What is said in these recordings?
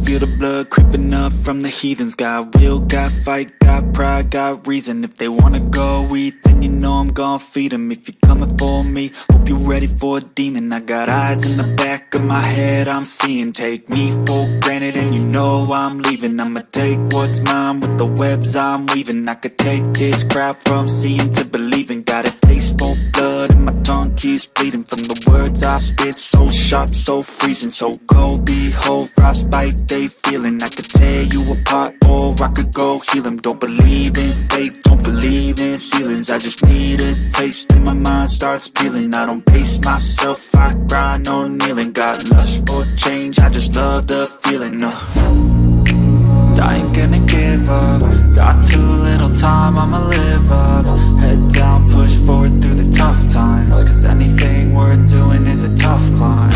feel the blood creeping up from the heathens. Got will, got fight, got pride, got reason. If they wanna go eat, then you know I'm gon' feed them. If you're coming for me, hope you're ready for a demon. I got eyes in the back of my head, I'm seeing. Take me for granted and you know I'm leaving. I'ma take what's mine with the webs I'm weaving. I could take this crowd from seeing to believing. Got a taste for blood and my tongue keeps bleeding from the words I spit. So sharp, so freezing, so cold. Behold, frostbite they feeling. I could tear you apart or I could go heal them. Don't believe in fate, don't believe in ceilings. I just need a taste and my mind starts peeling. I don't pace myself, I grind on kneeling. Got lust for change, I just love the feeling. I ain't gonna give up. Got too little time, I'ma live up. Head down, push forward through the tough times. Cause anything worth doing is a tough climb.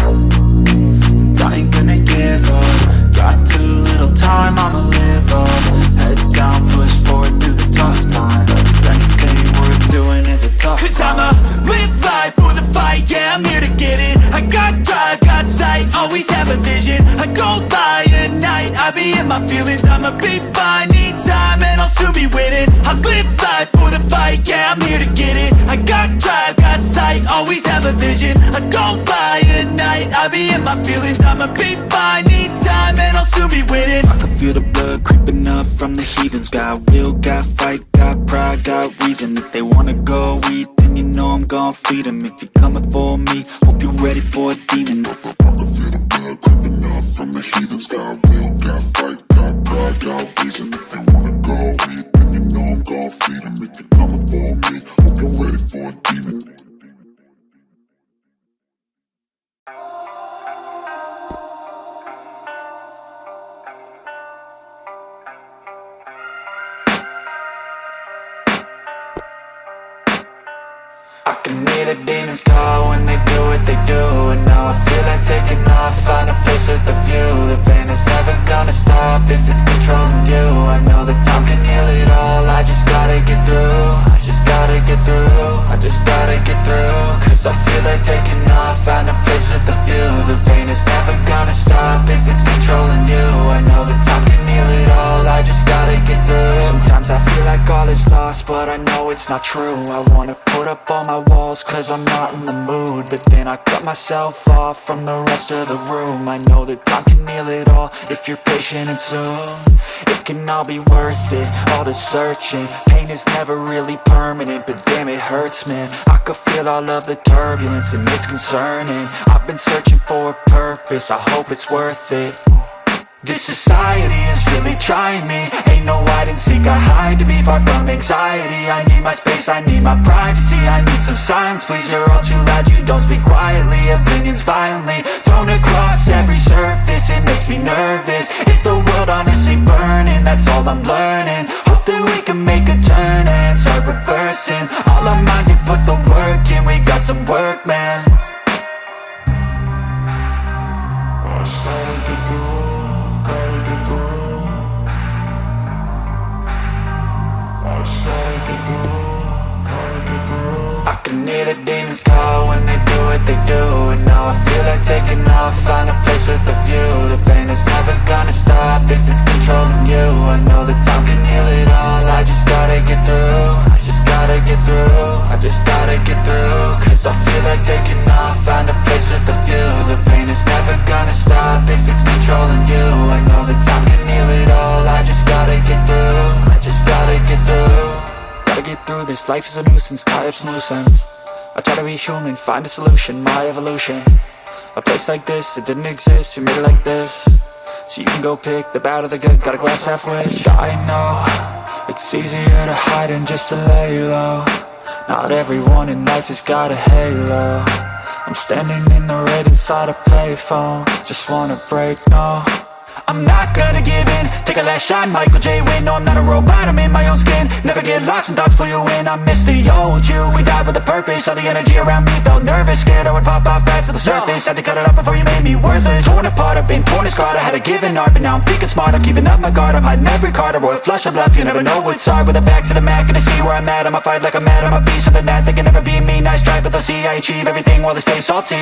And I ain't gonna give up. Got too little time, I'ma live up. Head down, push forward through the tough times. Cause anything worth doing is a tough climb. Cause I'ma live life for the fight, yeah, I'm here to get it. I got drive, got sight, always have a vision. I go by at night, I be in my feelings. I'ma be fine, need time and I'll soon be winning. I live life for the fight, yeah, I'm here to get it. I got drive, got sight, always have a vision. I go by at night, I be in my feelings. I'ma be fine, need time and I'll soon be winning. I can feel the blood creeping up from the heathens. Got will, got fight, got pride, got reason. If they wanna go eat, then you know I'm gon' feed them. If you're coming for me, hope you're ready for a demon. I can feel the blood creeping up from the heathens. Got will, got fight, got pride, got reason. If they wanna go eat, then you know I'm gon' feed them. If you're coming for me, hope you're ready for a demon. I can hear the demons call when they do what they do. And now I feel like taking off, find a place with a view. The pain is never gonna stop if it's controlling you. I know that time can heal it all, I just gotta get through. I just gotta get through, I just gotta get through. Cause I feel like taking off, find a place with a view. The pain is never gonna stop if it's controlling you. I know that time can heal it all, I just gotta get through. Sometimes I feel like all is lost, but I know it's not true. I wanna put up all my walls cause I'm not in the mood. But then I cut myself off from the rest of the room. I know that time can heal it all if you're patient and soon. It can all be worth it, all the searching. Pain is never really permanent, but damn it hurts, man. I could feel all of the turbulence and it's concerning. I've been searching for a purpose, I hope it's worth it. This society is really trying me. Ain't no hide and seek, I hide to be far from anxiety. I need my space, I need my privacy. I need some silence, please, you're all too loud. You don't speak quietly, opinions violently thrown across every surface. It makes me nervous, is the world honestly burning? That's all I'm learning. Hope that we can make a turn and start reversing all our minds and put the work in. We got some work, man. I can hear the demons call when they do what they do. And now I feel like taking off, find a place with a view. The pain is never gonna stop if it's controlling you. I know that time can heal it all, I just gotta get through. I just gotta get through, I just gotta get through. Cause I feel like taking off, find a place with a view. The pain is never gonna stop if it's controlling you. I know that time can heal it all, I just gotta get through. I just gotta get through. Gotta get through this, life is a nuisance, tie up some loose ends. I try to be human, find a solution, my evolution. A place like this, it didn't exist, we made it like this. So you can go pick the bad or the good, got a glass half wish. I know, it's easier to hide than just to lay low. Not everyone in life has got a halo. I'm standing in the red inside a payphone, just wanna break, no. I'm not gonna give in, take a last shot, Michael J. Win. No, I'm not a robot, I'm in my own skin. Never get lost when thoughts pull you in. I miss the old you, we died with a purpose. All the energy around me felt nervous, scared I would pop out fast to the surface. Had to cut it off before you made me worthless. Torn apart, I've been torn and scarred. I had a given art, but now I'm thinking smart. I'm keeping up my guard, I'm hiding every card. A royal flush of bluff, you never know what's hard. With a back to the mat, gonna see where I'm at. I'ma fight like I'm mad, I'ma be something that they can never be me. Nice try, but they'll see I achieve everything while they stay salty.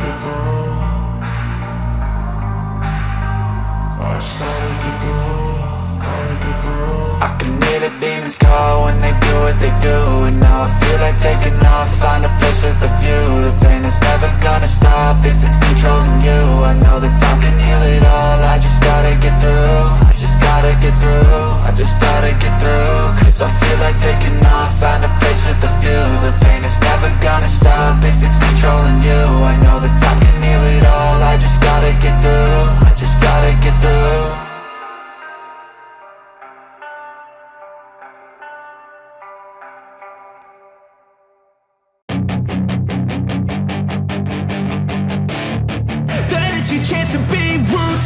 I I can hear the demons call when they do what they do. And now I feel like taking off, find a place with a view. The pain is never gonna stop if it's controlling you. I know that time can heal it all, I just gotta get through. I just gotta get through, I just gotta get through. Cause I feel like taking off, find a place with a view. The pain is never gonna stop if it's controlling you. I know that time can heal it all, I just gotta get through. I just gotta get through.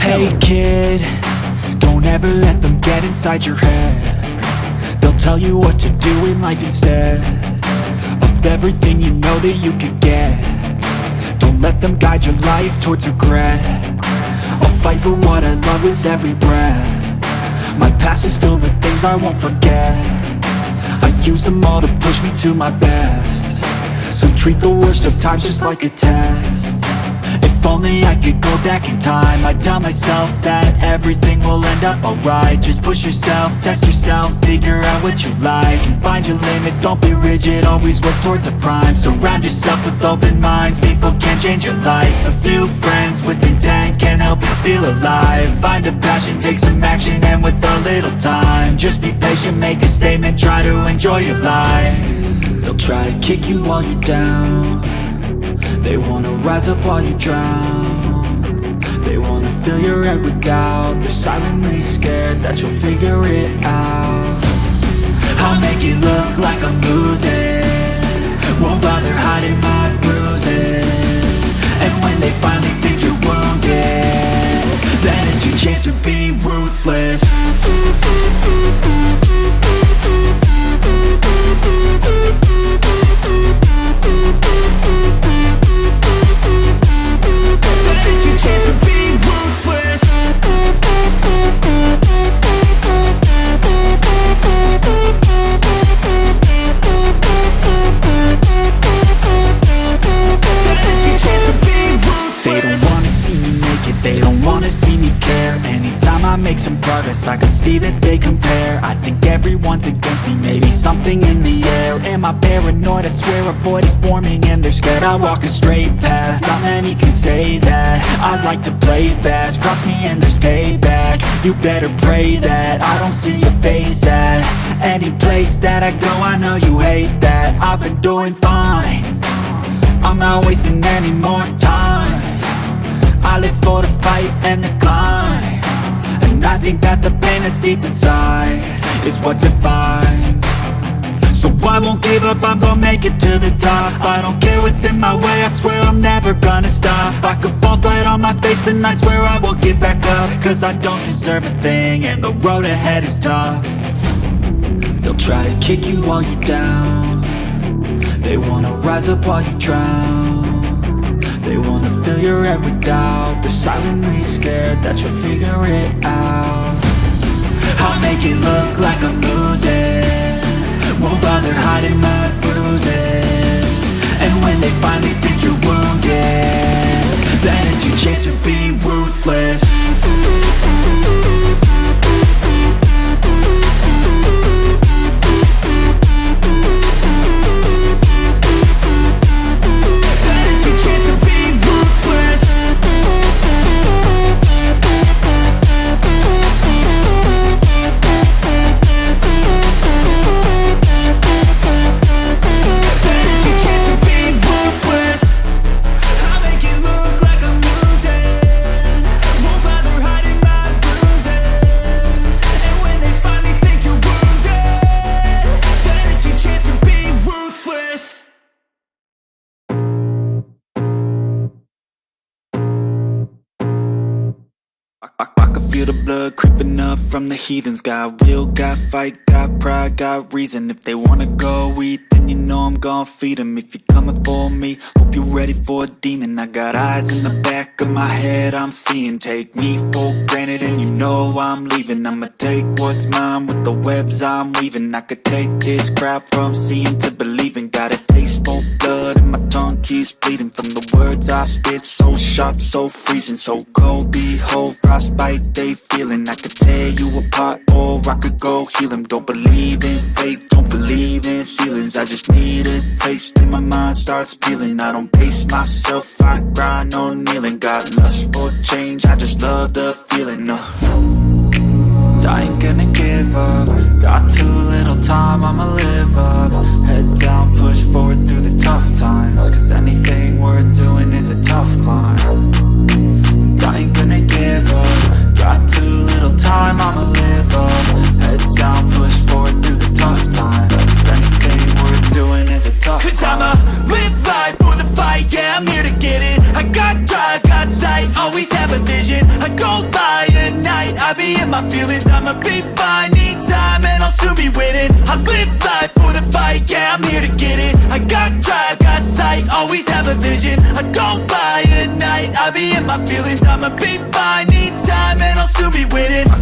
Hey kid, don't ever let them get inside your head. They'll tell you what to do in life instead of everything you know that you could get. Don't let them guide your life towards regret. I'll fight for what I love with every breath. My past is filled with things I won't forget. I use them all to push me to my best. So treat the worst of times just like a test. If only I could go back in time, I'd tell myself that everything will end up alright. Just push yourself, test yourself, figure out what you like, and find your limits, don't be rigid, always work towards a prime. Surround yourself with open minds, people can change your life. A few friends with intent can help you feel alive. Find a passion, take some action, and with a little time, just be patient, make a statement, try to enjoy your life. They'll try to kick you while you're down. They wanna rise up while you drown. They wanna fill your head with doubt. They're silently scared that you'll figure it out. I'll make it look like I'm losing, won't bother hiding my bruises. And when they finally think you're wounded, then it's your chance to be ruthless. They don't wanna see me care. Anytime I make some progress, I can see that they compare. I think everyone's against me, maybe something in the air. Am I paranoid? I swear a void is forming and they're scared. I walk a straight path, not many can say that. I like to play fast, cross me and there's payback. You better pray that I don't see your face at any place that I go. I know you hate that. I've been doing fine, I'm not wasting any more time. I live for the fight and the climb, and I think that the pain that's deep inside is what defines. So I won't give up, I'm gonna make it to the top. I don't care what's in my way, I swear I'm never gonna stop. I could fall flat on my face and I swear I will get back up. Cause I don't deserve a thing and the road ahead is tough. They'll try to kick you while you're down. They wanna rise up while you drown. They wanna fill your head with doubt. They're silently scared that you'll figure it out. I'll make it look like I'm losing, won't bother hiding my bruises. And when they finally think you're wounded, then it's your chance to be ruthless. Blood creeping up from the heathens. Got will, got fight, got pride, got reason. If they wanna go eat, then you know I'm gon' feed them. If you're coming for me, hope you're ready for a demon. I got eyes in the back of my head, I'm seeing. Take me for granted and you know I'm leaving. I'ma take what's mine with the webs I'm weaving. I could take this crowd from seeing to believing. Got a taste for blood and my tongue keeps bleeding from the words I spit. So sharp, so freezing, so cold. Behold, frostbite they feeling. I could tear you apart or I could go heal them. Don't believe in fate, don't believe in ceilings. I just need a taste and my mind starts peeling. I don't pace myself, I grind on kneeling. Got lust for change, I just love the feeling. I ain't gonna give up. Got too little time, I'ma live up. Head down, push forward through the tough times. Cause anything worth doing is a tough climb. And I ain't gonna give up. Got too little time, I'ma live up. Head down, push forward through the tough times. Cause anything worth doing is a tough climb. Cause I'ma live life for the fight, yeah, I'm here to get it. I got drive, got sight, always have a vision. I go by at night, I be in my feelings. I'ma be fine, need time and I'll soon be winning. I live life for the fight, yeah, I'm here to get it. I got drive, got sight, always have a vision. I don't lie at night, I be in my feelings. I'ma be fine, need time and I'll soon be winning.